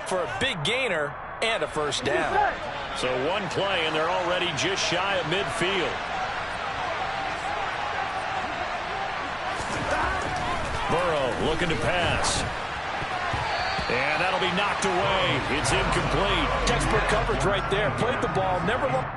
for a big gainer and a first down. So one play, and they're already just shy of midfield. Burrow looking to pass. And that'll be knocked away. It's incomplete. Textbook coverage right there. Played the ball. Never looked.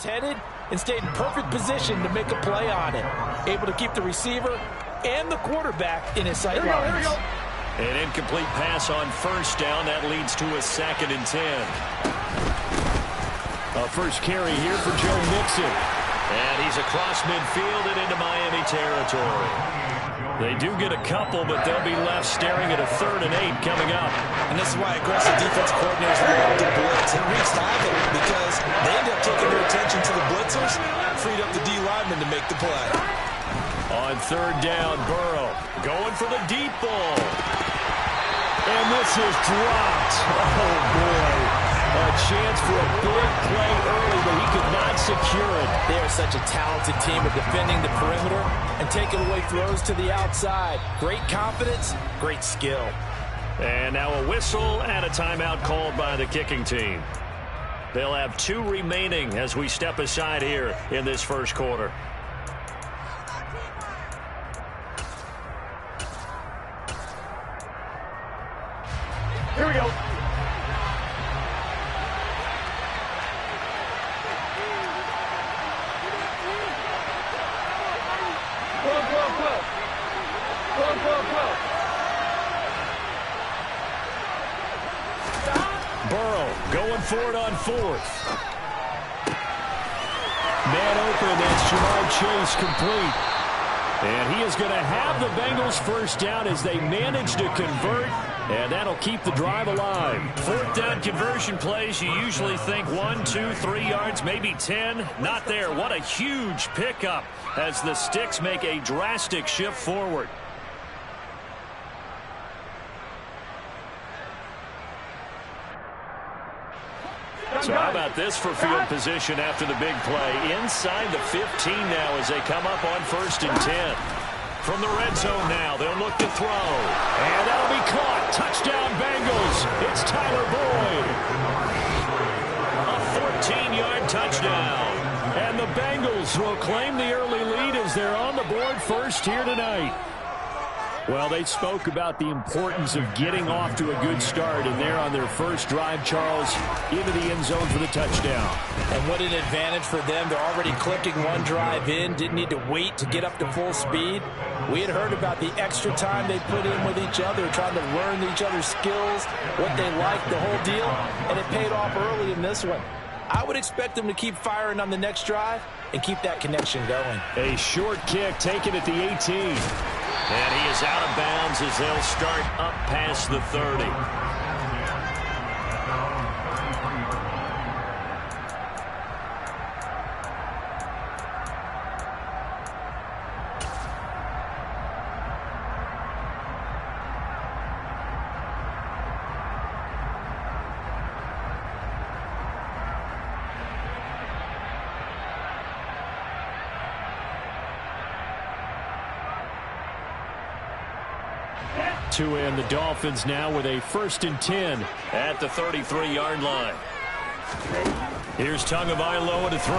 Headed and stayed in perfect position to make a play on it. Able to keep the receiver and the quarterback in his sight lines. An incomplete pass on first down. That leads to a 2nd and 10. A first carry here for Joe Mixon. And he's across midfield and into Miami territory. They do get a couple, but they'll be left staring at a 3rd and 8 coming up. And this is why aggressive defense coordinators love to blitz and reach tackle, because they end up taking their attention to the blitzers, freed up the D lineman to make the play. On 3rd down, Burrow going for the deep ball. And this is dropped. Oh, boy. A chance for a big play early, but he could not secure it. They are such a talented team at defending the perimeter and taking away throws to the outside. Great confidence, great skill. And now a whistle and a timeout called by the kicking team. They'll have 2 remaining as we step aside here in this first quarter. Here we go. Burrow going for it on 4th. Man open, that's Jamar Chase complete. And he is going to have the Bengals first down as they manage to convert, and that'll keep the drive alive. 4th down conversion plays, you usually think 1, 2, 3 yards, maybe 10. Not there. What a huge pickup as the Sticks make a drastic shift forward. So how about this for field position after the big play? Inside the 15 now as they come up on 1st and 10. From the red zone now, they'll look to throw. And that'll be caught. Touchdown Bengals. It's Tyler Boyd. A 14-yard touchdown. And the Bengals will claim the early lead as they're on the board first here tonight. Well, they spoke about the importance of getting off to a good start, and they're on their first drive, Charles, into the end zone for the touchdown. And what an advantage for them. They're already clicking one drive in, didn't need to wait to get up to full speed. We had heard about the extra time they put in with each other, trying to learn each other's skills, what they like, the whole deal, and it paid off early in this one. I would expect them to keep firing on the next drive and keep that connection going. A short kick taken at the 18. And he is out of bounds as they'll start up past the 30. To end the Dolphins now with a 1st and 10 at the 33-yard line. Here's Tagovailoa to throw.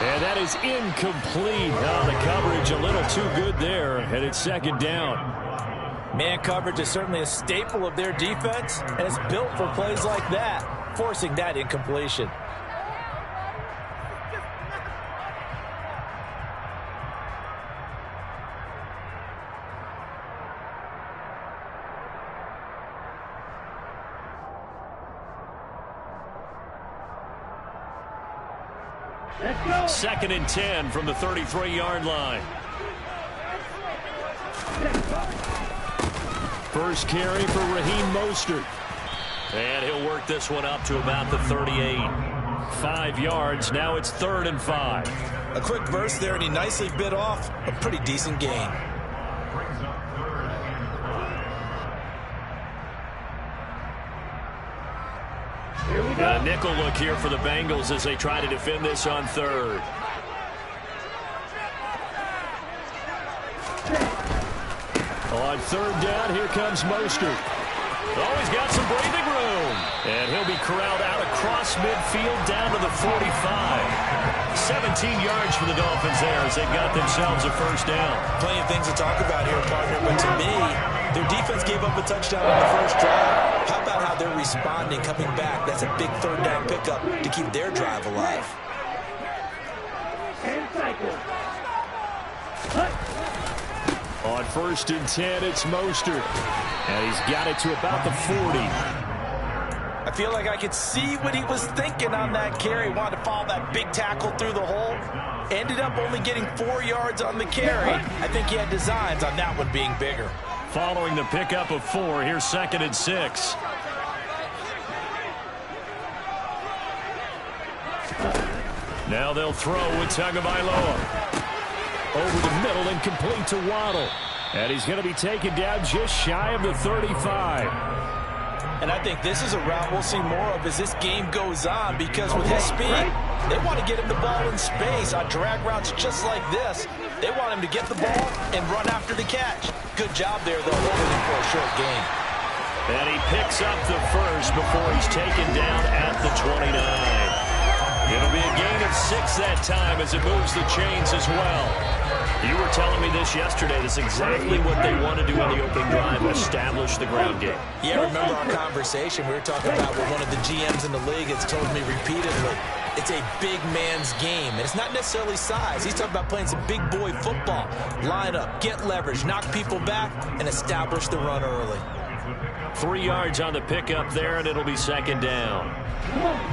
And that is incomplete. Oh, the coverage a little too good there, and it's 2nd down. Man coverage is certainly a staple of their defense, and it's built for plays like that, forcing that incompletion. Second and 10 from the 33-yard line. First carry for Raheem Mostert. And he'll work this one up to about the 38. 5 yards. Now it's 3rd and 5. A quick burst there, and he nicely bit off a pretty decent gain. A nickel look here for the Bengals as they try to defend this on third. On third down, here comes Mostert. Oh, he's got some breathing room. And he'll be corralled out across midfield down to the 45. 17 yards for the Dolphins there as they've got themselves a first down. Plenty of things to talk about here, partner, but to me, their defense gave up a touchdown on the first drive. How about how they're responding, coming back? That's a big third down pickup to keep their drive alive. On 1st and 10, it's Mostert. And he's got it to about the 40. I feel like I could see what he was thinking on that carry. Wanted to follow that big tackle through the hole. Ended up only getting 4 yards on the carry. I think he had designs on that one being bigger. Following the pickup of 4, here's 2nd and 6. Now they'll throw with Tagovailoa. Over the middle and complete to Waddle. And he's going to be taken down just shy of the 35. And I think this is a route we'll see more of as this game goes on, because with his speed, they want to get him the ball in space on drag routes just like this. They want him to get the ball and run after the catch. Good job there, though, holding him for a short gain. And he picks up the first before he's taken down at the 29. It'll be a gain of 6 that time as it moves the chains as well. You were telling me this yesterday. That's exactly what they want to do on the opening drive, establish the ground game. Yeah, remember our conversation? We were talking about what one of the GMs in the league has told me repeatedly. It's a big man's game, and it's not necessarily size. He's talking about playing some big boy football. Line up, get leverage, knock people back, and establish the run early. 3 yards on the pickup there, and it'll be 2nd down.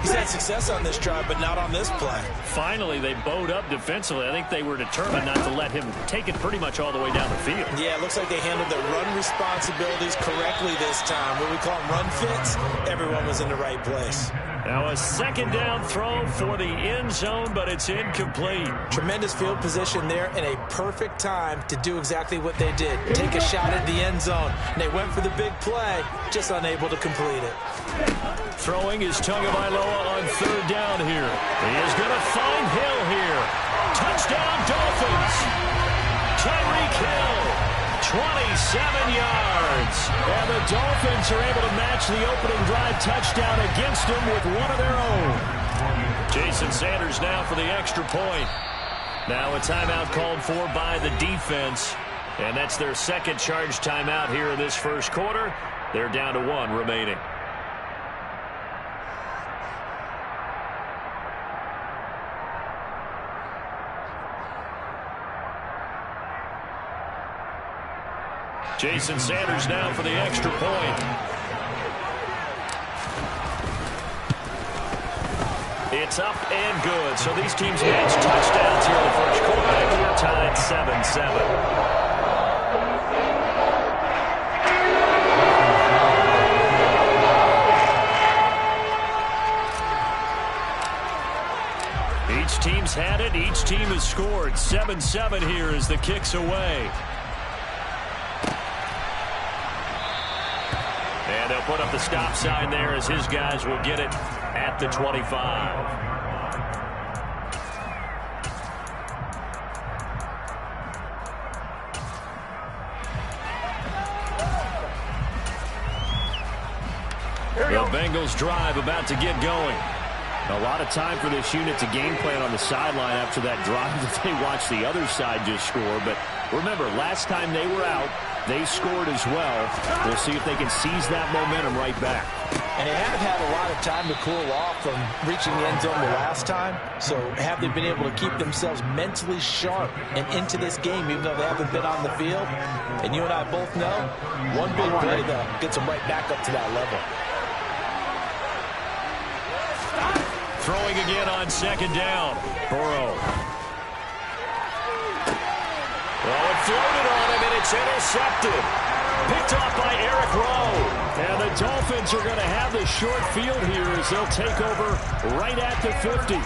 He's had success on this drive, but not on this play. Finally, they bowed up defensively. I think they were determined not to let him take it pretty much all the way down the field. Yeah, it looks like they handled their run responsibilities correctly this time. What we call them run fits, everyone was in the right place. Now a 2nd down throw for the end zone, but it's incomplete. Tremendous field position there and a perfect time to do exactly what they did. Take a shot at the end zone. And they went for the big play, just unable to complete it. Throwing is Tagovailoa on 3rd down here. He is going to find Hill here. Touchdown Dolphins. Tyreek Hill, 27 yards. And the Dolphins are able to match the opening drive touchdown against them with one of their own. Jason Sanders now for the extra point. Now a timeout called for by the defense. And that's their 2nd charge timeout here in this first quarter. They're down to 1 remaining. Jason Sanders now for the extra point. It's up and good. So these teams match touchdowns here in the first quarter, and we're tied 7-7. Each team's had it. Each team has scored. 7-7 here as the kick's away. And they'll put up the stop sign there as his guys will get it at the 25. The Bengals drive about to get going. A lot of time for this unit to game plan on the sideline after that drive that they watched the other side just score. But remember, last time they were out, they scored as well. We'll see if they can seize that momentum right back. And they have had a lot of time to cool off from reaching the end zone the last time. So have they been able to keep themselves mentally sharp and into this game, even though they haven't been on the field? And you and I both know, one big play, though, gets them right back up to that level. Throwing again on 2nd down. Burrow. Well, it floated on him, and it's intercepted. Picked off by Eric Rowe. And the Dolphins are going to have the short field here as they'll take over right at the 50.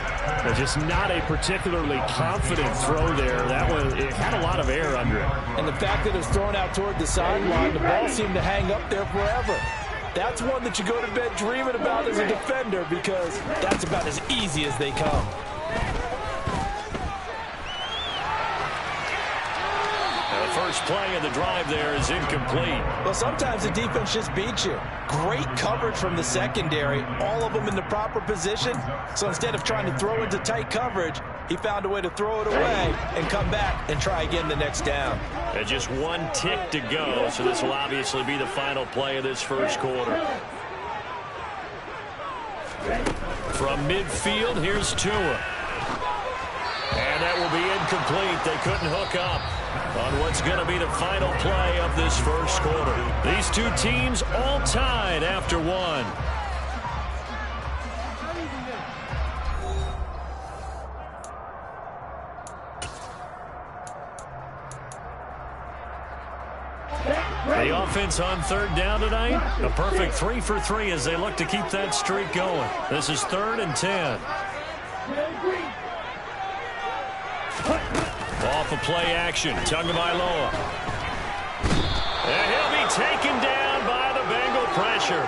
Just not a particularly confident throw there. That one, it had a lot of air under it. And the fact that it was thrown out toward the sideline, the ball seemed to hang up there forever. That's one that you go to bed dreaming about as a defender because that's about as easy as they come. First play of the drive there is incomplete. Well, sometimes the defense just beats you. Great coverage from the secondary, all of them in the proper position. So instead of trying to throw into tight coverage, he found a way to throw it away and come back and try again the next down. And just one tick to go, so this will obviously be the final play of this first quarter. From midfield, here's Tua. And that will be incomplete. They couldn't hook up on what's going to be the final play of this first quarter. These two teams all tied after one. The offense on third down tonight, a perfect 3 for 3 as they look to keep that streak going. This is 3rd and 10. Off of play action, Tagovailoa. And he'll be taken down by the Bengal pressure.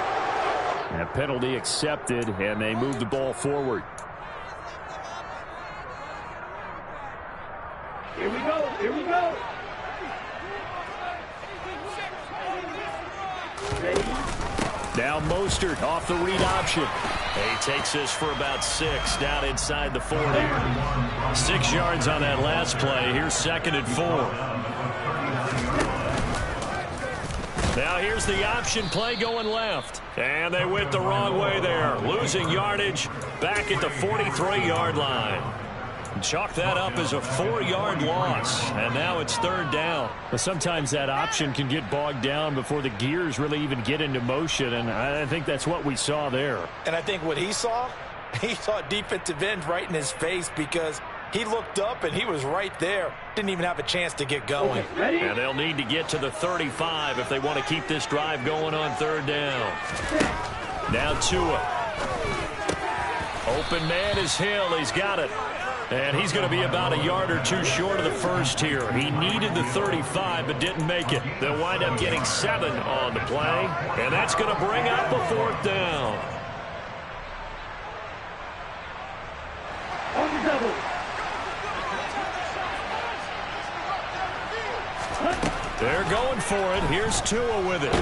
And a penalty accepted, and they move the ball forward. Here we go, here we go. Now Mostert off the read option. He takes this for about 6 down inside the 40. 6 yards on that last play. Here's 2nd and 4. Now here's the option play going left. And they went the wrong way there. Losing yardage back at the 43-yard line. Chalk that up as a 4-yard loss, and now it's 3rd down. But sometimes that option can get bogged down before the gears really even get into motion, and I think that's what we saw there. And I think what he saw defensive end right in his face because he looked up and he was right there. Didn't even have a chance to get going. And they'll need to get to the 35 if they want to keep this drive going on 3rd down. Now Tua. Open man is Hill. He's got it. And he's going to be about a yard or 2 short of the first here. He needed the 35 but didn't make it. They'll wind up getting 7 on the play. And that's going to bring up a 4th down. On the double. They're going for it. Here's Tua with it.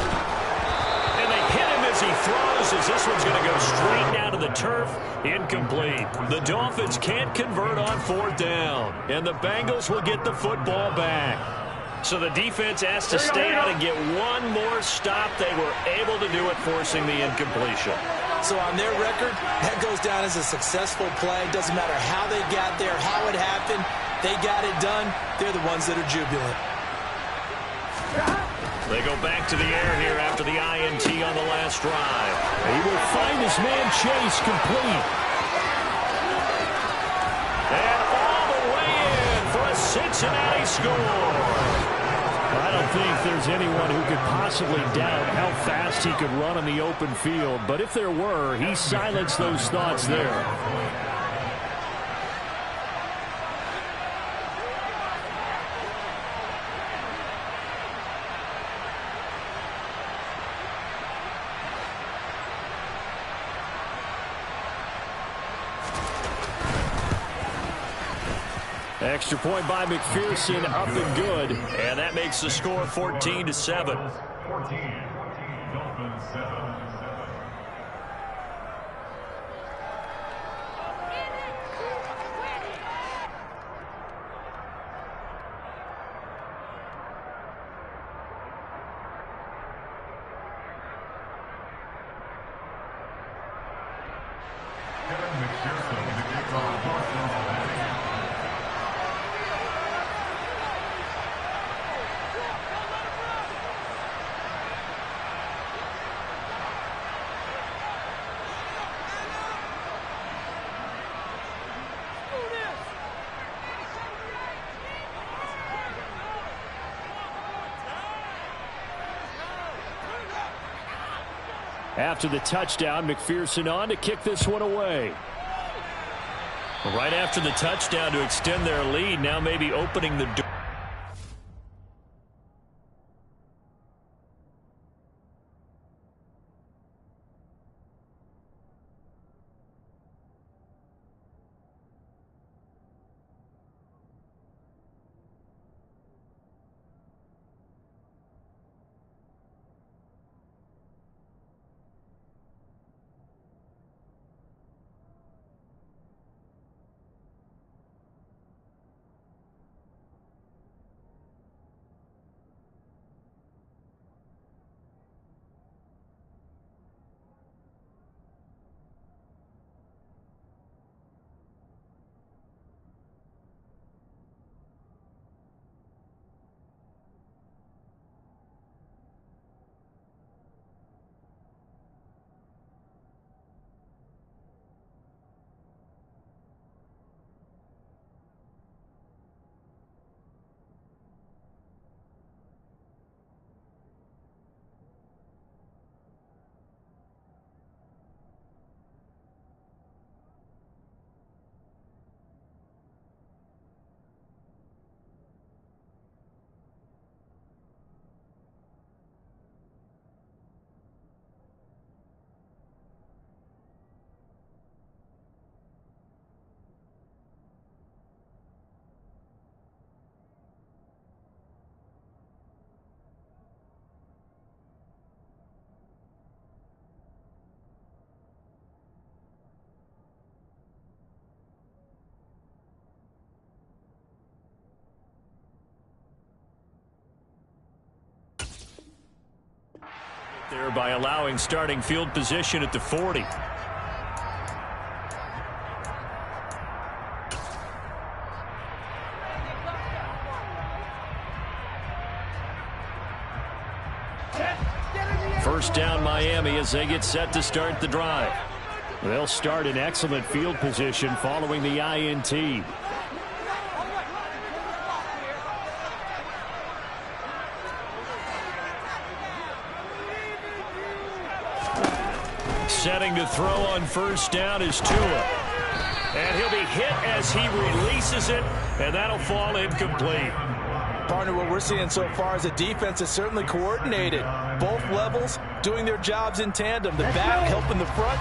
And they hit him as he throws, as this one's going to go straight down to the turf. Incomplete. The Dolphins can't convert on 4th down. And the Bengals will get the football back. So the defense has to stay out and get one more stop. They were able to do it, forcing the incompletion. So on their record, that goes down as a successful play. Doesn't matter how they got there, how it happened. They got it done. They're the ones that are jubilant. They go back to the air here after the INT on the last drive. He will find his man Chase complete. And all the way in for a Cincinnati score. I don't think there's anyone who could possibly doubt how fast he could run on the open field. But if there were, he silenced those thoughts there. Extra point by McPherson, up and good. And that makes the score 14-7. 14, Dolphins 7. After the touchdown, McPherson on to kick this one away. Right after the touchdown to extend their lead, now maybe opening the door. There by allowing starting field position at the 40. First down Miami as they get set to start the drive. They'll start in excellent field position following the INT. Setting to throw on first down is Tua. And he'll be hit as he releases it, and that'll fall incomplete. Partner, what we're seeing so far is a defense is certainly coordinated. Both levels doing their jobs in tandem. The back helping the front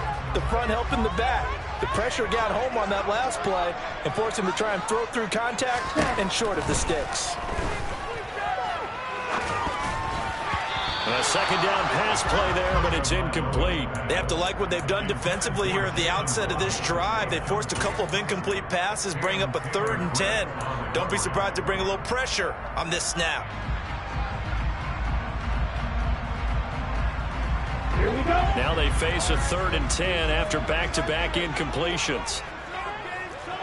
helping the back. The pressure got home on that last play and forced him to try and throw through contact and short of the sticks. A second down pass play there, but it's incomplete. They have to like what they've done defensively here at the outset of this drive. They forced a couple of incomplete passes, bring up a 3rd and 10. Don't be surprised to bring a little pressure on this snap. Here we go. Now they face a 3rd and 10 after back-to-back incompletions.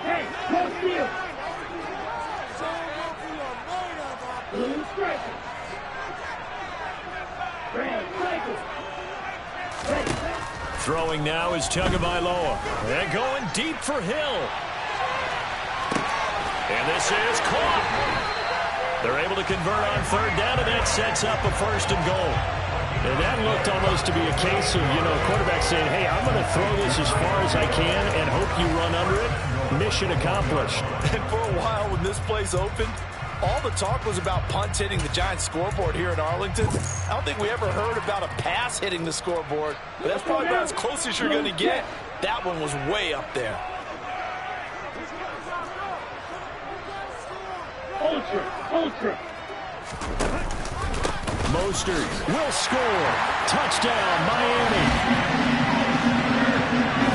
Hey, no steal. Blue striker. Throwing now is Tagovailoa. And going deep for Hill. And this is caught. They're able to convert on 3rd down, and that sets up a 1st and goal. And that looked almost to be a case of, quarterback saying, hey, I'm going to throw this as far as I can and hope you run under it. Mission accomplished. And for a while when this place opened, all the talk was about punts hitting the Giants scoreboard here in Arlington. I don't think we ever heard about a pass hitting the scoreboard, but that's probably about as close as you're going to get. That one was way up there. Ultra. Mostert will score. Touchdown, Miami.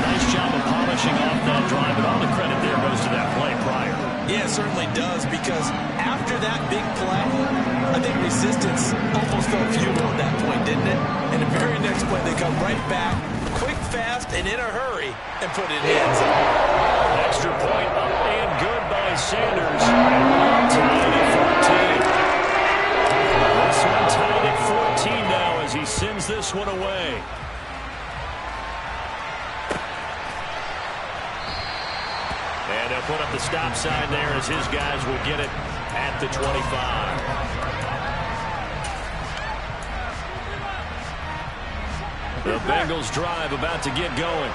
Nice job of polishing off that drive, and all the credit there goes to that play prior. Yeah, it certainly does, because after that big play, I think resistance almost felt futile at that point, didn't it? And the very next play, they come right back, quick, fast, and in a hurry, and put it in. Extra point up and good by Sanders. Tied at 14. This one tied at 14 now as he sends this one away. And they'll put up the stop sign there as his guys will get it at the 25. The Bengals drive about to get going.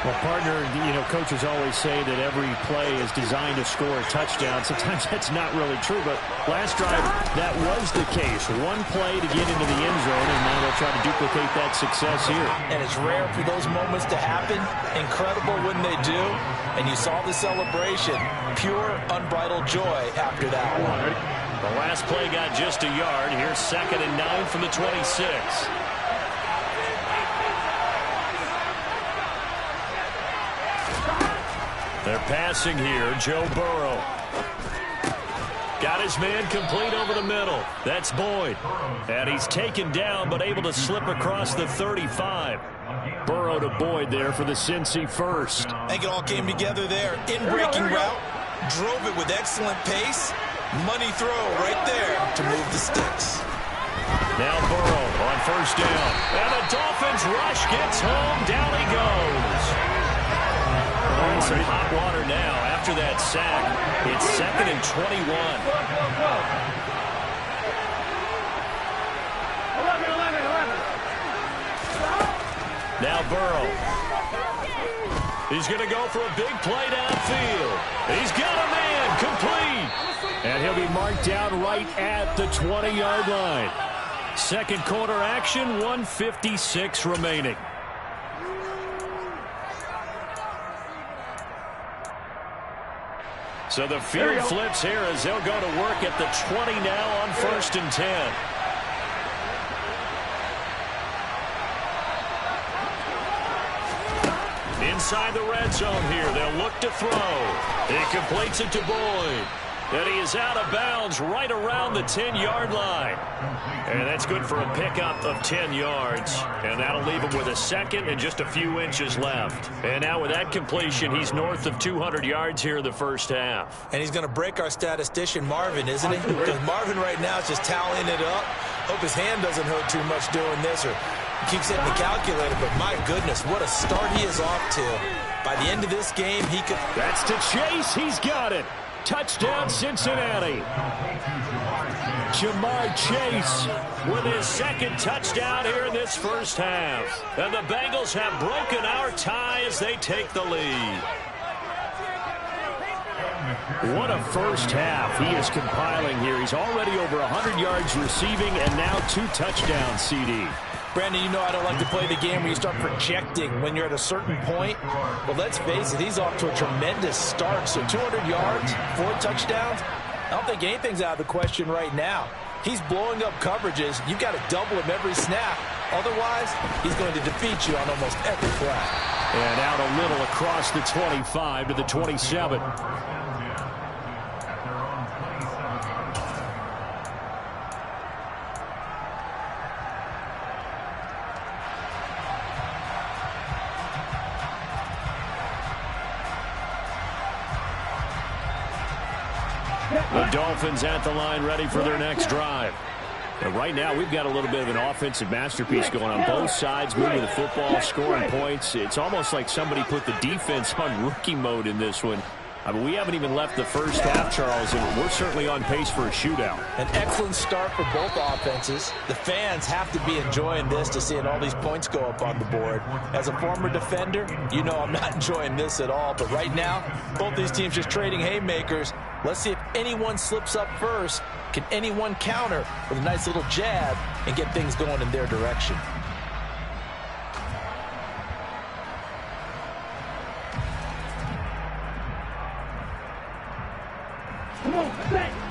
Well, partner, coaches always say that every play is designed to score a touchdown. Sometimes that's not really true, but last drive, that was the case. One play to get into the end zone, and now they'll try to duplicate that success here. And it's rare for those moments to happen. Incredible when they do. And you saw the celebration. Pure, unbridled joy after that one. The last play got just a yard. Here's 2nd and 9 from the 26. They're passing here. Joe Burrow. Got his man complete over the middle. That's Boyd. And he's taken down but able to slip across the 35. Burrow to Boyd there for the Cincy first. I think it all came together there. In-breaking route. Drove it with excellent pace. Money throw right there to move the sticks. Now Burrow on first down. And the Dolphins rush gets home. Down he goes. In some hot water now after that sack. It's 2nd and 21. 11. Now Burrow. He's going to go for a big play downfield. He's got a man complete. And he'll be marked down right at the 20-yard line. Second quarter action, 1:56 remaining. So the field flips here as they'll go to work at the 20 now on 1st and 10. Inside the red zone here, they'll look to throw. He completes it to Boyd. And he is out of bounds right around the 10-yard line. And that's good for a pickup of 10 yards. And that'll leave him with a second and just a few inches left. And now with that completion, he's north of 200 yards here in the first half. And he's going to break our statistician Marvin, isn't he? Because Marvin right now is just tallying it up. Hope his hand doesn't hurt too much doing this, or he keeps hitting the calculator. But my goodness, what a start he is off to. By the end of this game, he could... That's to Chase. He's got it. Touchdown, Cincinnati. Jamar Chase with his second touchdown here in this first half. And the Bengals have broken our tie as they take the lead. What a first half he is compiling here. He's already over 100 yards receiving and now 2 touchdowns, CD. Brandon, you know I don't like to play the game where you start projecting when you're at a certain point. But let's face it, he's off to a tremendous start. So 200 yards, 4 touchdowns. I don't think anything's out of the question right now. He's blowing up coverages. You've got to double him every snap. Otherwise, he's going to defeat you on almost every play. And out a little across the 25 to the 27. The Dolphins at the line ready for their next drive. And right now, we've got a little bit of an offensive masterpiece going on both sides, moving the football, scoring points. It's almost like somebody put the defense on rookie mode in this one. I mean, we haven't even left the first half, Charles, and we're certainly on pace for a shootout. An excellent start for both offenses. The fans have to be enjoying this to seeing all these points go up on the board. As a former defender, you know I'm not enjoying this at all. But right now, both these teams just trading haymakers. Let's see if anyone slips up first. Can anyone counter with a nice little jab and get things going in their direction?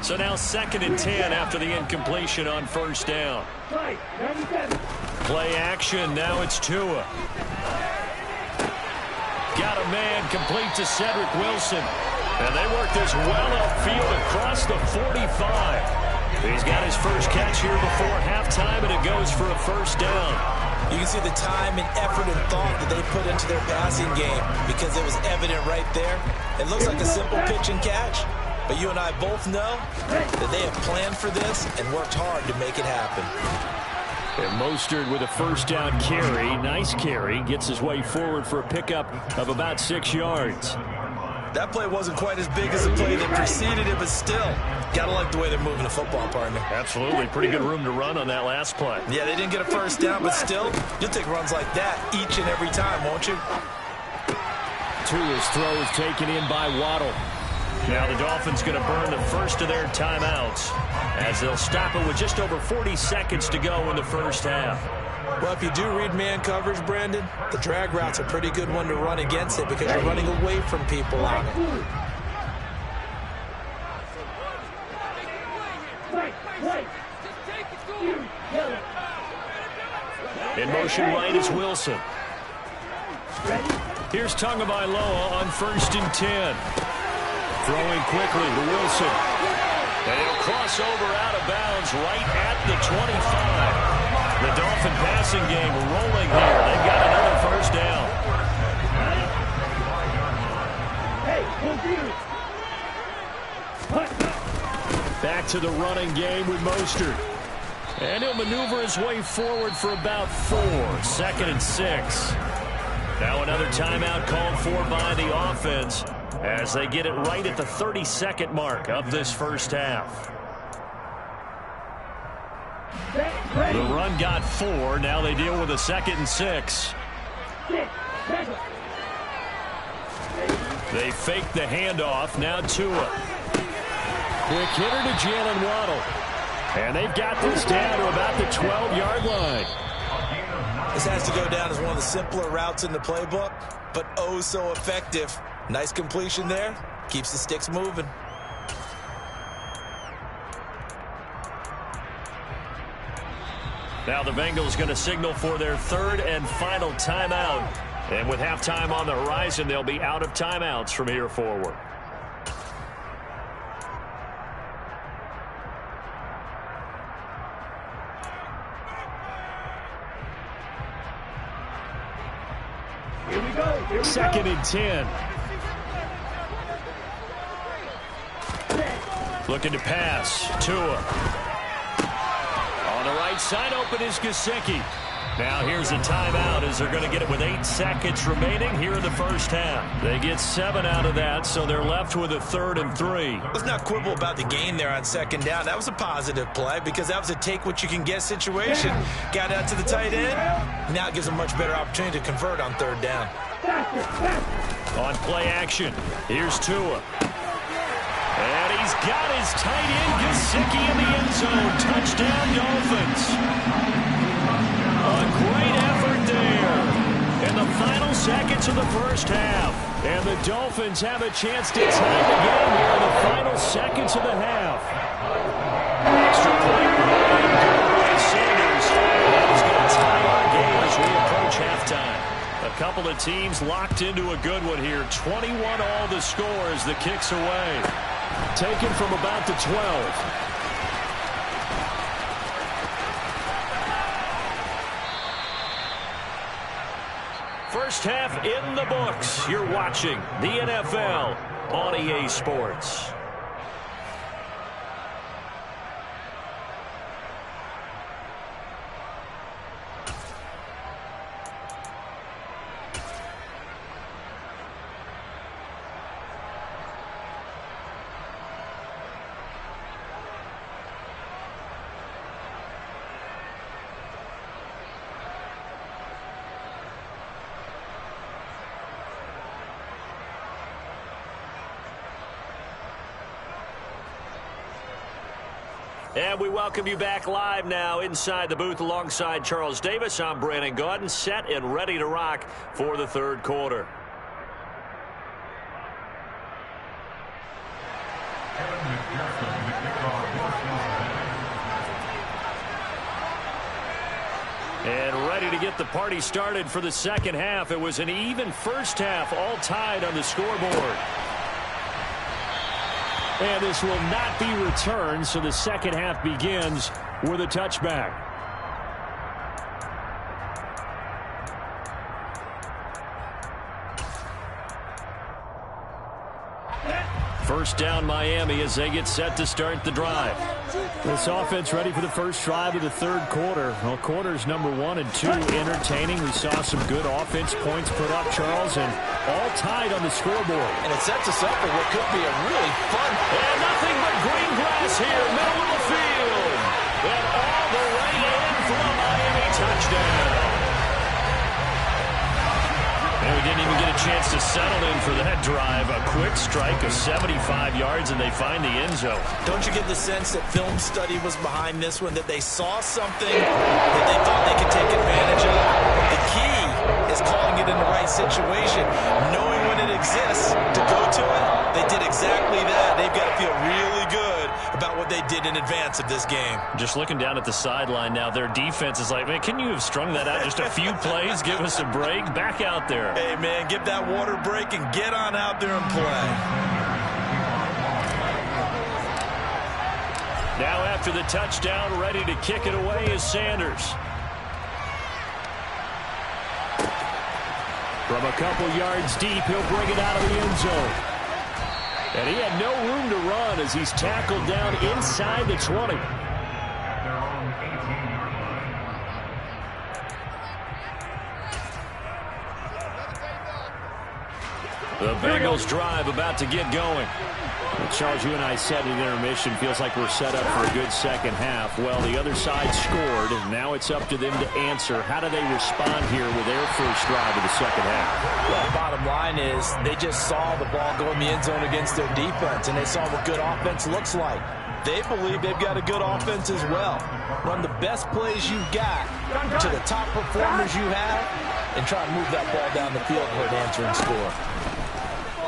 So now 2nd and 10 after the incompletion on first down. Play action. Now it's Tua. Got a man complete to Cedric Wilson. And they work this well upfield across the 45. He's got his first catch here before halftime, and it goes for a first down. You can see the time and effort and thought that they put into their passing game because it was evident right there. It looks like a simple pitch and catch, but you and I both know that they have planned for this and worked hard to make it happen. And Mostert with a first down carry. Nice carry. Gets his way forward for a pickup of about 6 yards. That play wasn't quite as big as the play that preceded it, but still, gotta like the way they're moving the football, partner. Absolutely. Pretty good room to run on that last play. Yeah, they didn't get a first down, but still, you'll take runs like that each and every time, won't you? Tua's throw is taken in by Waddle. Now the Dolphins going to burn the first of their timeouts as they'll stop it with just over 40 seconds to go in the first half. Well, if you do read man coverage, Brandon, the drag route's a pretty good one to run against it because you're running away from people on it. In motion right is Wilson. Here's Tagovailoa on 1st and 10. Throwing quickly to Wilson. And he'll cross over out of bounds right at the 25. The Dolphin passing game rolling here. They've got another first down. Back to the running game with Mostert. And he'll maneuver his way forward for about 4. 2nd and 6. Now another timeout called for by the offense as they get it right at the 32nd mark of this first half. The run got 4. Now they deal with a 2nd and 6. They fake the handoff. Now Tua. Quick hitter to Jalen Waddle. And they've got this down to about the 12-yard line. This has to go down as one of the simpler routes in the playbook, but oh so effective. Nice completion there. Keeps the sticks moving. Now the Bengals going to signal for their 3rd and final timeout. And with halftime on the horizon, they'll be out of timeouts from here forward. Here we go. 2nd and 10. Looking to pass. Tua. On the right side, open is Gesicki. Now here's a timeout as they're going to get it with 8 seconds remaining here in the first half. They get 7 out of that, so they're left with a 3rd and 3. Let's not quibble about the gain there on 2nd down. That was a positive play because that was a take-what-you-can-get situation. Got out to the tight end. Now it gives a much better opportunity to convert on 3rd down. On play action, here's Tua. And he's got his tight end, Gesicki, in the end zone. Touchdown, Dolphins. A great effort there in the final seconds of the first half. And the Dolphins have a chance to tie the game here in the final seconds of the half. Extra point provided by Sanders. That is going to tie our game as we approach halftime. A couple of teams locked into a good one here. 21 all the score as the kick's away. Taken from about the 12. First half in the books. You're watching the NFL on EA Sports. And we welcome you back live now inside the booth alongside Charles Davis. I'm Brandon Gaudin, set and ready to rock for the 3rd quarter. And ready to get the party started for the 2nd half. It was an even first half, all tied on the scoreboard. And this will not be returned, so the 2nd half begins with a touchback. First down Miami as they get set to start the drive. This offense ready for the first drive of the third quarter. Well, quarters number 1 and 2 entertaining. We saw some good offense points put up, Charles, and all tied on the scoreboard. And it sets us up for what could be a really fun. And nothing but green grass here, middle of the field. And all the way in for a Miami touchdown. And we didn't even get a chance to settle in for that drive. A quick strike of 75 yards, and they find the end zone. Don't you get the sense that film study was behind this one, that they saw something that they thought they could take advantage of? The key is calling it in the right situation, knowing when it exists to go to it. They did exactly that. They've got to feel really good about what they did in advance of this game. Just looking down at the sideline now, their defense is like, man, can you have strung that out just a few plays? Give us a break. Back out there. Hey, man, give that water break and get on out there and play. Now after the touchdown, ready to kick it away is Sanders. From a couple yards deep, he'll bring it out of the end zone. And he had no room to run as he's tackled down inside the 20. The Bengals drive about to get going. Charles, you and I said in intermission, feels like we're set up for a good second half. Well, the other side scored, and now it's up to them to answer. How do they respond here with their first drive of the second half? Well, bottom line is they just saw the ball go in the end zone against their defense, and they saw what good offense looks like. They believe they've got a good offense as well. Run the best plays you've got to the top performers you have, and try and move that ball down the field for an answering score.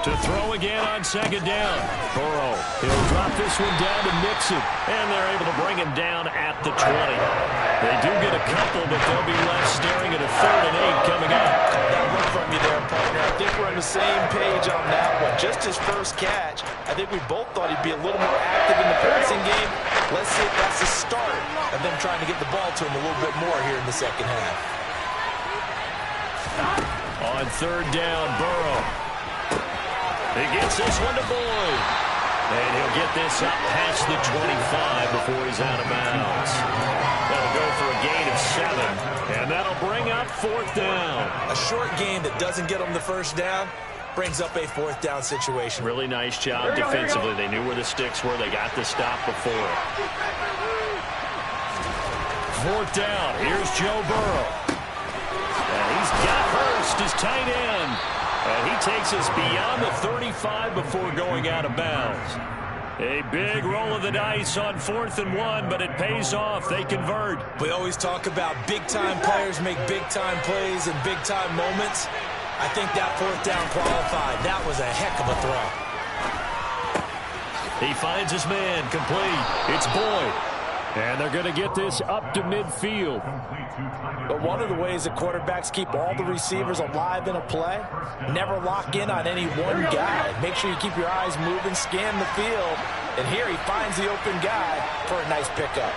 To throw again on second down. Burrow, he'll drop this one down to Mixon, and they're able to bring him down at the 20. They do get a couple, but they'll be left staring at a 3rd and 8 coming up. That look from you there, partner. I think we're on the same page on that one. Just his first catch, I think we both thought he'd be a little more active in the passing game. Let's see if that's the start of them trying to get the ball to him a little bit more here in the second half. On 3rd down, Burrow. He gets this one to Boyd. And he'll get this up past the 25 before he's out of bounds. That'll go for a gain of 7. And that'll bring up 4th down. A short gain that doesn't get them the first down brings up a 4th down situation. Really nice job defensively. They knew where the sticks were. They got the stop before. 4th down. Here's Joe Burrow. And he's got Hurst, his tight end. And he takes us beyond the 35 before going out of bounds. A big roll of the dice on 4th and 1, but it pays off. They convert. We always talk about big-time players make big-time plays in big-time moments. I think that 4th down qualified. That was a heck of a throw. He finds his man complete. It's Boyd. And they're going to get this up to midfield. But one of the ways that quarterbacks keep all the receivers alive in a play, never lock in on any one guy. Make sure you keep your eyes moving, scan the field. And here he finds the open guy for a nice pickup.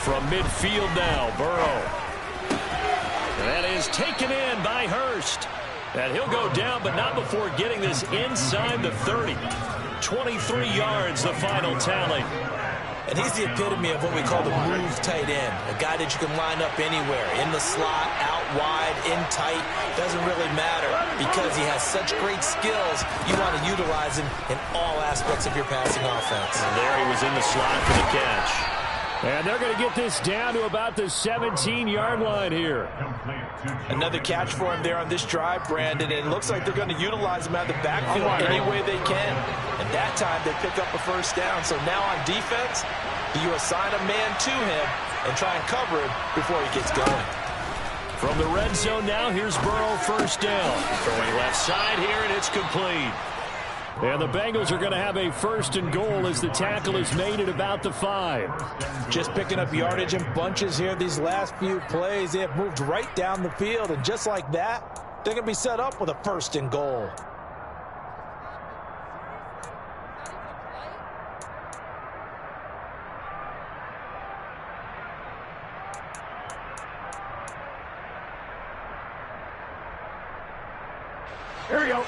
From midfield now, Burrow. That is taken in by Hurst. And he'll go down, but not before getting this inside the 30. 23 yards, the final tally. And he's the epitome of what we call the move tight end. A guy that you can line up anywhere. In the slot, out wide, in tight. Doesn't really matter because he has such great skills. You want to utilize him in all aspects of your passing offense. And there he was in the slot for the catch. And they're going to get this down to about the 17-yard line here. Another catch for him there on this drive, Brandon. And it looks like they're going to utilize him out of the backfield any way they can. And that time they pick up a first down. So now on defense, you assign a man to him and try and cover him before he gets going. From the red zone now, here's Burrow, first down. Throwing left side here, and it's complete. And the Bengals are going to have a 1st and goal as the tackle is made at about the 5. Just picking up yardage in bunches here these last few plays. They have moved right down the field, and just like that, they're going to be set up with a 1st and goal. Here we go.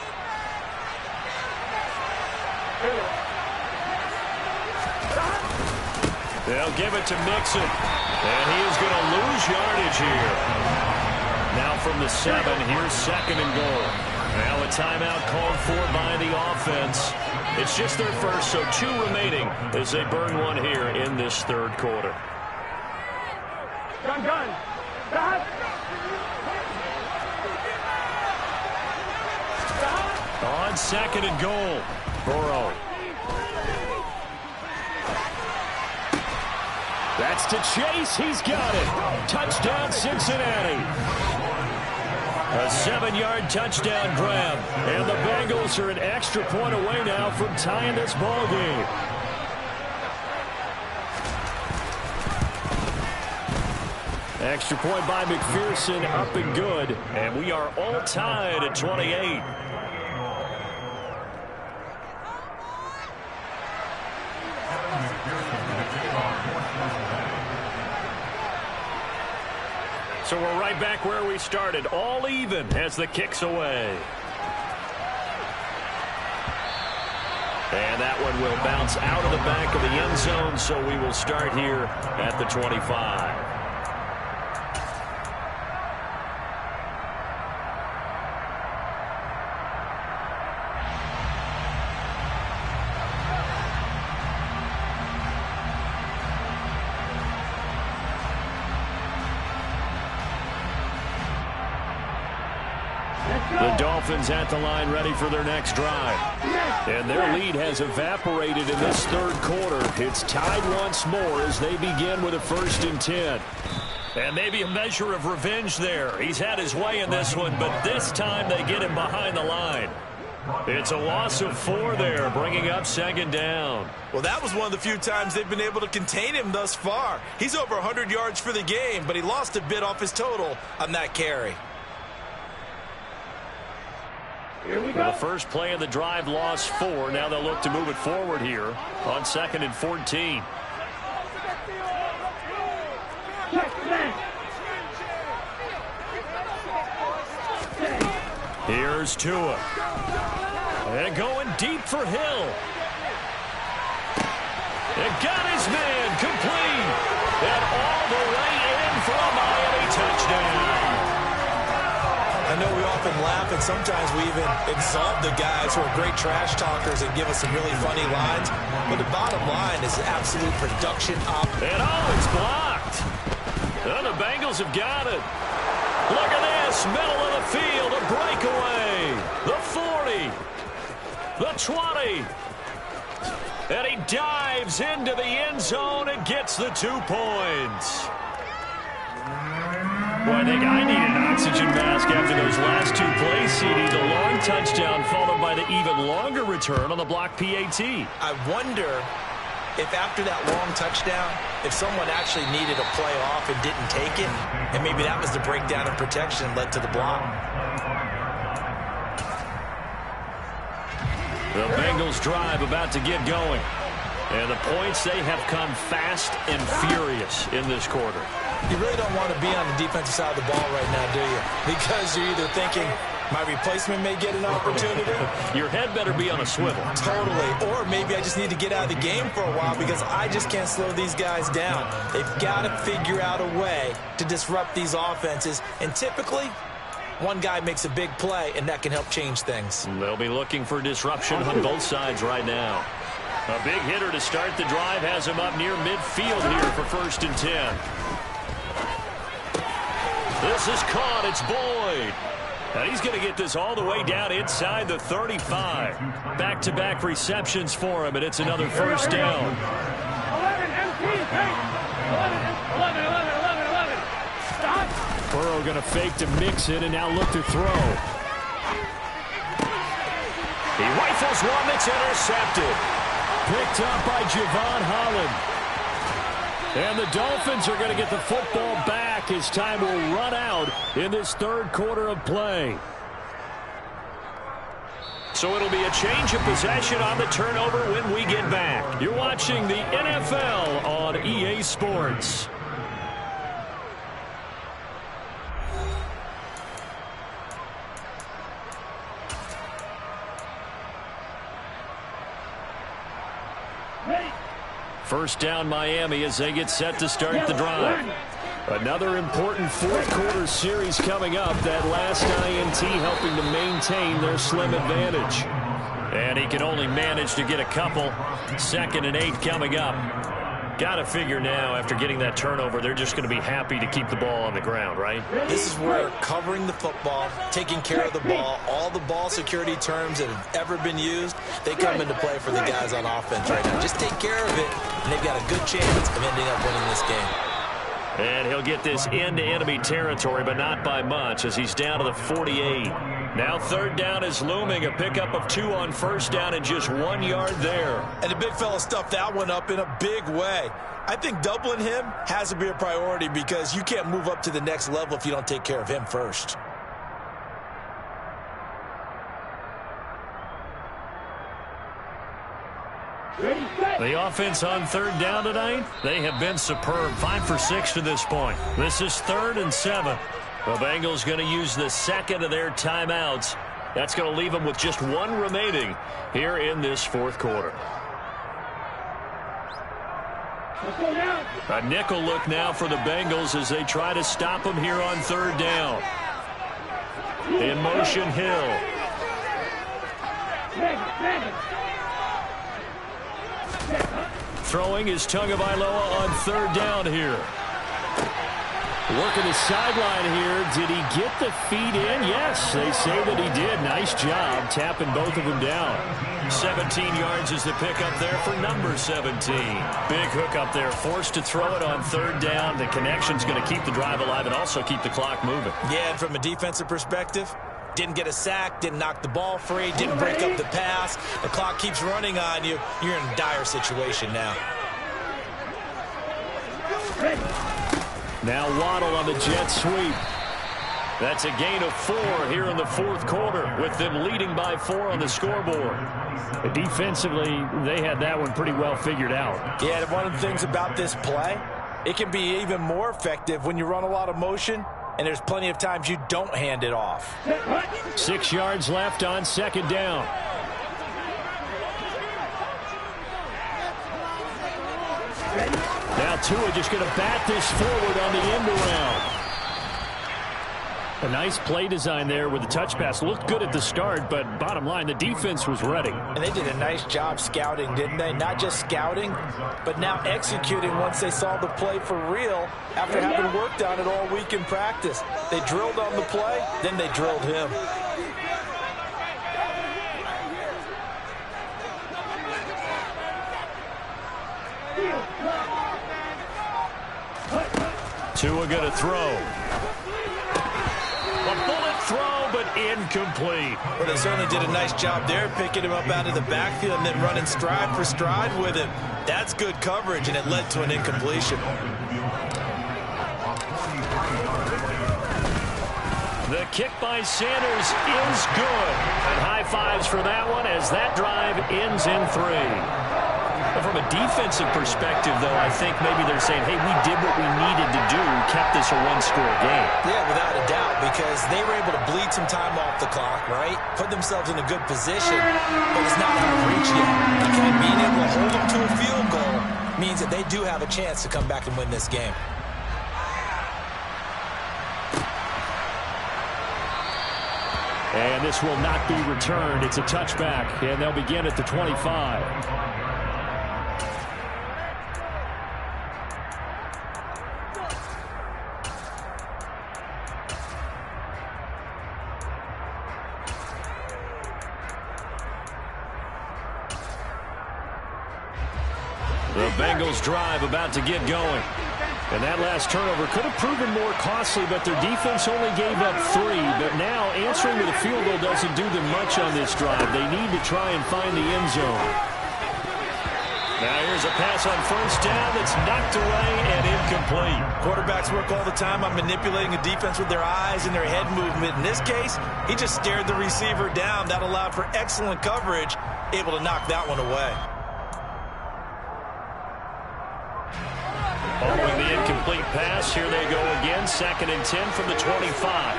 They'll give it to Mixon. And he is going to lose yardage here. Now from the 7, here's 2nd and goal. Now a timeout called for by the offense. It's just their first, so 2 remaining as they burn one here in this 3rd quarter. Gun. Back. On 2nd and goal, Burrow. That's to Chase. He's got it. Touchdown, Cincinnati. A 7-yard touchdown grab. And the Bengals are an extra point away now from tying this ball game. Extra point by McPherson, up and good. And we are all tied at 28. So we're right back where we started, all even as the kick's away. And that one will bounce out of the back of the end zone, so we will start here at the 25. The Dolphins at the line ready for their next drive. And their lead has evaporated in this 3rd quarter. It's tied once more as they begin with a 1st and 10. And maybe a measure of revenge there. He's had his way in this one, but this time they get him behind the line. It's a loss of 4 there, bringing up 2nd down. Well, that was one of the few times they've been able to contain him thus far. He's over 100 yards for the game, but he lost a bit off his total on that carry. Here we go. Well, the first play of the drive lost 4. Now they'll look to move it forward here on 2nd and 14. Here's Tua. And going deep for Hill. And got his man complete. And all the way in for a Miami touchdown. I know we often laugh, and sometimes we even exalt the guys who are great trash talkers and give us some really funny lines. But the bottom line is absolute production up. And it's blocked. And the Bengals have got it. Look at this, middle of the field, a breakaway. The 40, the 20. And he dives into the end zone and gets the 2 points. Well, I think I need an oxygen mask after those last 2 plays, CD. The long touchdown followed by the even longer return on the block PAT. I wonder if after that long touchdown, if someone actually needed a play off and didn't take it, and maybe that was the breakdown in protection led to the block. The Bengals drive about to get going. And the points, they have come fast and furious in this quarter. You really don't want to be on the defensive side of the ball right now, do you? Because you're either thinking, my replacement may get an opportunity. Your head better be on a swivel. Totally. Or maybe I just need to get out of the game for a while because I just can't slow these guys down. They've got to figure out a way to disrupt these offenses. And typically, one guy makes a big play, and that can help change things. They'll be looking for disruption on both sides right now. A big hitter to start the drive has him up near midfield here for 1st and 10. This is caught. It's Boyd. And he's going to get this all the way down inside the 35. Back-to-back receptions for him, and it's another 1st down. 11, MT, 11. Stop. Burrow going to fake to mix it, and now look to throw. He rifles one that's intercepted. Picked up by Javon Holland. And the Dolphins are going to get the football back as time will run out in this 3rd quarter of play. So it'll be a change of possession on the turnover when we get back. You're watching the NFL on EA Sports. First down Miami as they get set to start the drive. Another important fourth quarter series coming up. That last INT helping to maintain their slim advantage. And he can only manage to get a couple. 2nd and 8 coming up. Got to figure now, after getting that turnover, they're just going to be happy to keep the ball on the ground, right? This is where covering the football, taking care of the ball, all the ball security terms that have ever been used, they come into play for the guys on offense right now. Just take care of it, and they've got a good chance of ending up winning this game. And he'll get this into enemy territory, but not by much, as he's down to the 48. Now 3rd down is looming. A pickup of 2 on 1st down and just 1 yard there. And the big fella stuffed that one up in a big way. I think doubling him has to be a priority because you can't move up to the next level if you don't take care of him first. The offense on 3rd down tonight, they have been superb. 5 for 6 to this point. This is 3rd and 7. The Bengals going to use the 2nd of their timeouts. That's going to leave them with just 1 remaining here in this 4th quarter. A nickel look now for the Bengals as they try to stop them here on 3rd down. In motion, Hill. Throwing is Tagovailoa on 3rd down here. Working the sideline here. Did he get the feet in? Yes, they say that he did. Nice job tapping both of them down. 17 yards is the pickup there for number 17. Big hook up there. Forced to throw it on 3rd down. The connection's going to keep the drive alive and also keep the clock moving. Yeah, and from a defensive perspective, didn't get a sack, didn't knock the ball free, didn't break up the pass. The clock keeps running on you. You're in a dire situation now. Now Waddle on the jet sweep. That's a gain of 4 here in the 4th quarter with them leading by 4 on the scoreboard. Defensively, they had that one pretty well figured out. Yeah, and one of the things about this play, it can be even more effective when you run a lot of motion and there's plenty of times you don't hand it off. 6 yards left on 2nd down. Now Tua just going to bat this forward on the end around. A nice play design there with the touch pass. Looked good at the start, but bottom line, the defense was ready. And they did a nice job scouting, didn't they? Not just scouting, but now executing once they saw the play for real after having worked on it all week in practice. They drilled on the play, then they drilled him. Tua going to throw. A bullet throw, but incomplete. Well, they certainly did a nice job there, picking him up out of the backfield and then running stride for stride with him. That's good coverage, and it led to an incompletion. The kick by Sanders is good. And high fives for that one as that drive ends in 3. From a defensive perspective, though, I think maybe they're saying, hey, we did what we needed to do, kept this a 1-score game. Yeah, without a doubt, because they were able to bleed some time off the clock, right? Put themselves in a good position, but it's not out of reach yet. Okay, being able to hold them to a field goal means that they do have a chance to come back and win this game. And this will not be returned. It's a touchback, and they'll begin at the 25. The Bengals drive about to get going. And that last turnover could have proven more costly, but their defense only gave up 3. But now answering with a field goal doesn't do them much on this drive. They need to try and find the end zone. Now here's a pass on 1st down that's knocked away and incomplete. Quarterbacks work all the time on manipulating a defense with their eyes and their head movement. In this case, he just stared the receiver down. That allowed for excellent coverage, able to knock that one away. Following the incomplete pass, here they go again. 2nd and 10 from the 25.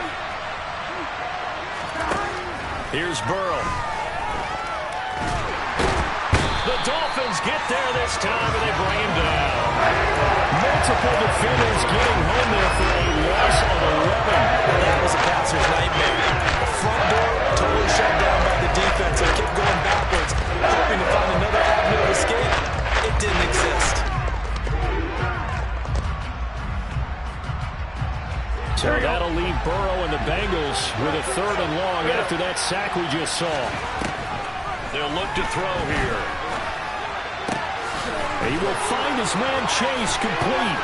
Here's Burrow. The Dolphins get there this time, and they bring him down. Multiple defenders getting home there for a loss of 11. That was a passer's nightmare. The front door totally shut down by the defense. They kept going backwards, hoping to find another avenue of escape. It didn't exist. So that'll leave Burrow and the Bengals with a 3rd and long after that sack we just saw. They'll look to throw here. He will find his man Chase complete.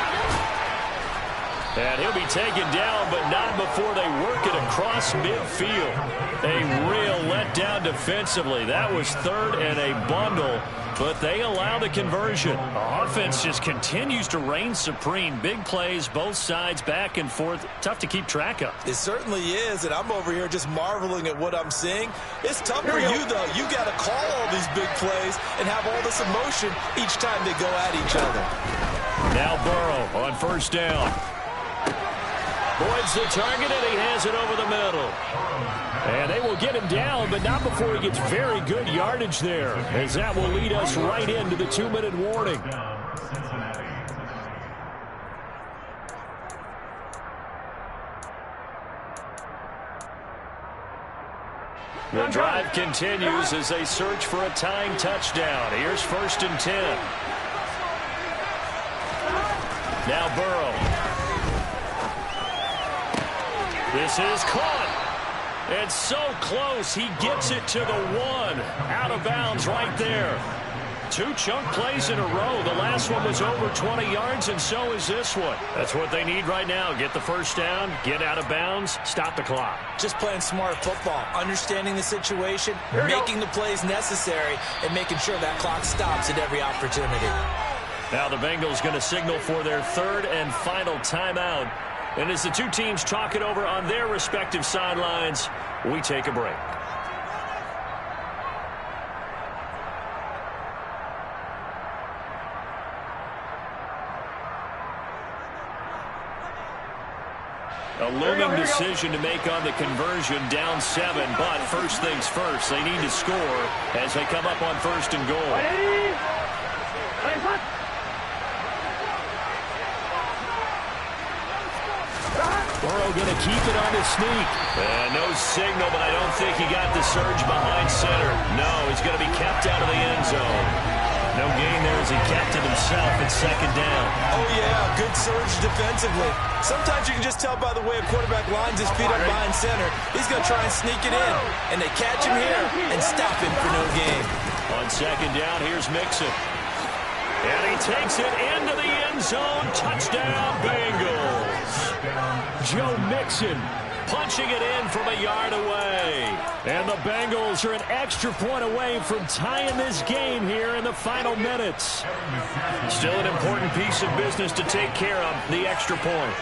And he'll be taken down, but not before they work it across midfield. A real letdown defensively. That was 3rd and a bundle, but they allow the conversion. The offense just continues to reign supreme. Big plays, both sides, back and forth. Tough to keep track of. It certainly is, and I'm over here just marveling at what I'm seeing. It's tough for you, though. You got to call all these big plays and have all this emotion each time they go at each other. Now Burrow on 1st down. Boyd's the target, and he has it over the middle. And they will get him down, but not before he gets very good yardage there, as that will lead us right into the 2-minute warning. The drive continues as they search for a tying touchdown. Here's 1st and 10. Now Burrow. This is caught. And so close, he gets it to the 1. Out of bounds right there. 2 chunk plays in a row. The last one was over 20 yards, and so is this one. That's what they need right now. Get the 1st down, get out of bounds, stop the clock. Just playing smart football, understanding the situation, making the plays necessary, and making sure that clock stops at every opportunity. Now the Bengals going to signal for their 3rd and final timeout. And as the 2 teams talk it over on their respective sidelines, we take a break. A looming decision to make on the conversion, down 7, but first things first, they need to score as they come up on 1st and goal. Burrow going to keep it on his sneak. No signal, but I don't think he got the surge behind center. No, he's going to be kept out of the end zone. No gain there as he kept it himself at 2nd down. Oh, yeah, good surge defensively. Sometimes you can just tell by the way a quarterback lines his feet up behind center. He's going to try and sneak it in, and they catch him here and stop him for no gain. On 2nd down, here's Mixon. And he takes it into the end zone. Touchdown, Bengals. Joe Mixon punching it in from a yard away. And the Bengals are an extra point away from tying this game here in the final minutes. Still an important piece of business to take care of, the extra point.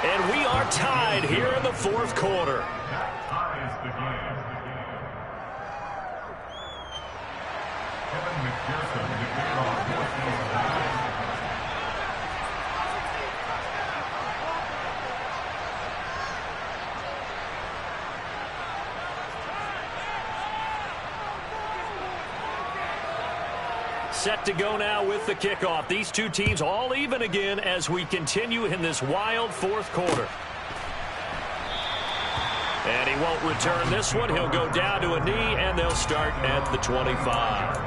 And we are tied here in the 4th quarter. Set to go now with the kickoff. These 2 teams all even again as we continue in this wild 4th quarter. And he won't return this one. He'll go down to a knee, and they'll start at the 25.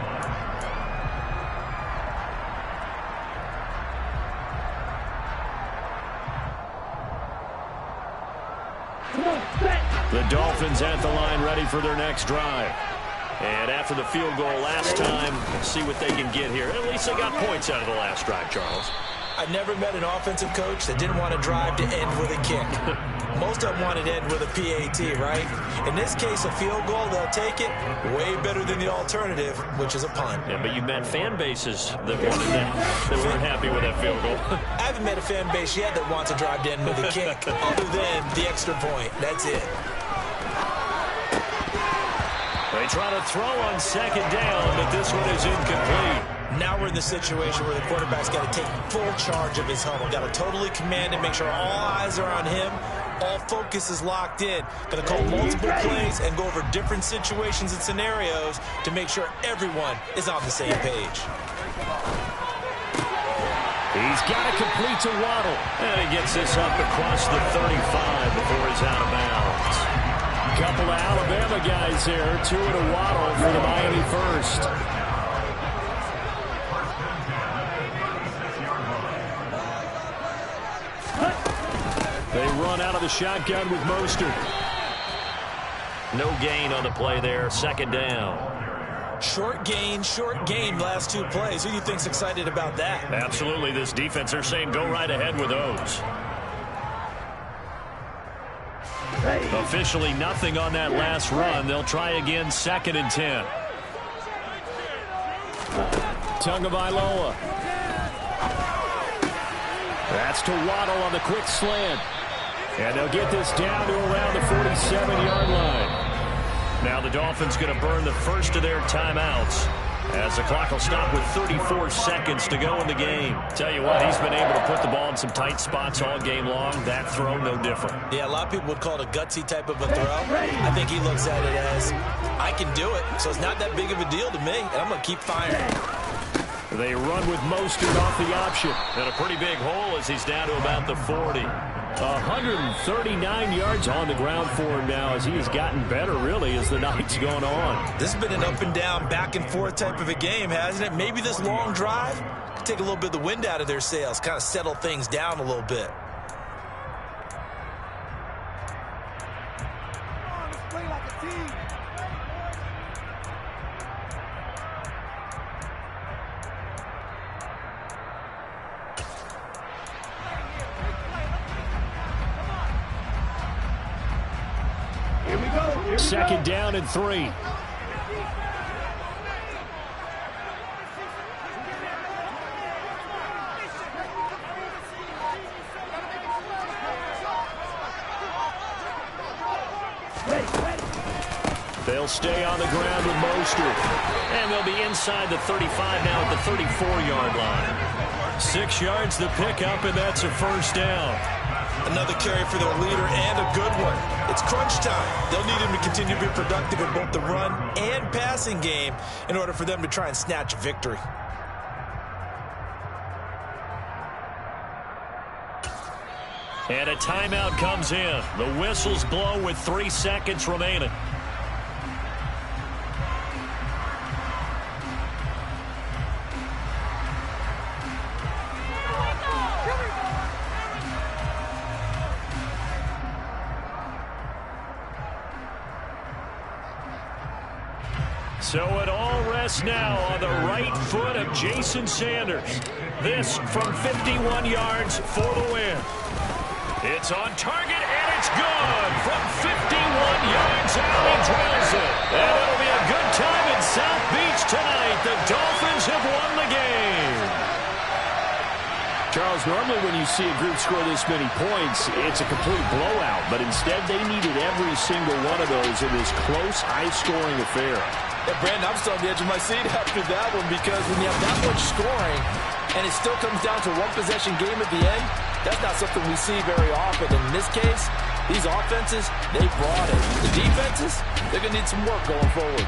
The Dolphins at the line ready for their next drive. And after the field goal last time, see what they can get here. At least they got points out of the last drive, Charles. I've never met an offensive coach that didn't want to drive to end with a kick. Most of them wanted to end with a PAT, right? In this case, a field goal, they'll take it. Way better than the alternative, which is a punt. Yeah, but you met fan bases that wanted that, that weren't happy with that field goal. I haven't met a fan base yet that wants to drive to end with a kick, other than the extra point. That's it. They try to throw on 2nd down, but this one is incomplete. Now we're in the situation where the quarterback's got to take full charge of his huddle. Got to totally command it, make sure all eyes are on him. All focus is locked in. Got to call multiple plays and go over different situations and scenarios to make sure everyone is on the same page. He's got to complete to Waddle. And he gets this up across the 35 before he's out of bounds. Couple of Alabama guys there. 2 and a Waddle for the Miami first. They run out of the shotgun with Mostert. No gain on the play there. Second down. Short gain, last 2 plays. Who do you think's excited about that? Absolutely. This defense, they're saying go right ahead with those. Officially nothing on that last run. They'll try again, 2nd and 10. Tagovailoa. That's to Waddle on the quick slant. And they'll get this down to around the 47-yard line. Now the Dolphins going to burn the first of their timeouts as the clock will stop with 34 seconds to go in the game. Tell you what, he's been able to put the ball in some tight spots all game long. That throw, no different. Yeah, a lot of people would call it a gutsy type of a throw. I think he looks at it as, I can do it, so it's not that big of a deal to me, and I'm going to keep firing. They run with Mostert off the option. And a pretty big hole as he's down to about the 40. 139 yards on the ground for him now as he has gotten better, really, as the night's gone on. This has been an up and down, back and forth type of a game, hasn't it? Maybe this long drive could take a little bit of the wind out of their sails, kind of settle things down a little bit. Second down and 3. They'll stay on the ground with Mostert. And they'll be inside the 35 now at the 34-yard line. 6 yards the pickup, and that's a first down. Another carry for their leader and a good one. It's crunch time. They'll need him to continue to be productive in both the run and passing game in order for them to try and snatch a victory. And a timeout comes in. The whistles blow with 3 seconds remaining. So it all rests now on the right foot of Jason Sanders. This from 51 yards for the win. It's on target, and it's good. From 51 yards out, he drills it. And it'll be a good time in South Beach tonight. The Dolphins have won the game. Charles, normally when you see a group score this many points, it's a complete blowout. But instead, they needed every single one of those in this close, high-scoring affair. Yeah, Brandon, I'm still on the edge of my seat after that one because when you have that much scoring and it still comes down to a one-possession game at the end, that's not something we see very often. In this case, these offenses, they brought it. The defenses, they're going to need some work going forward.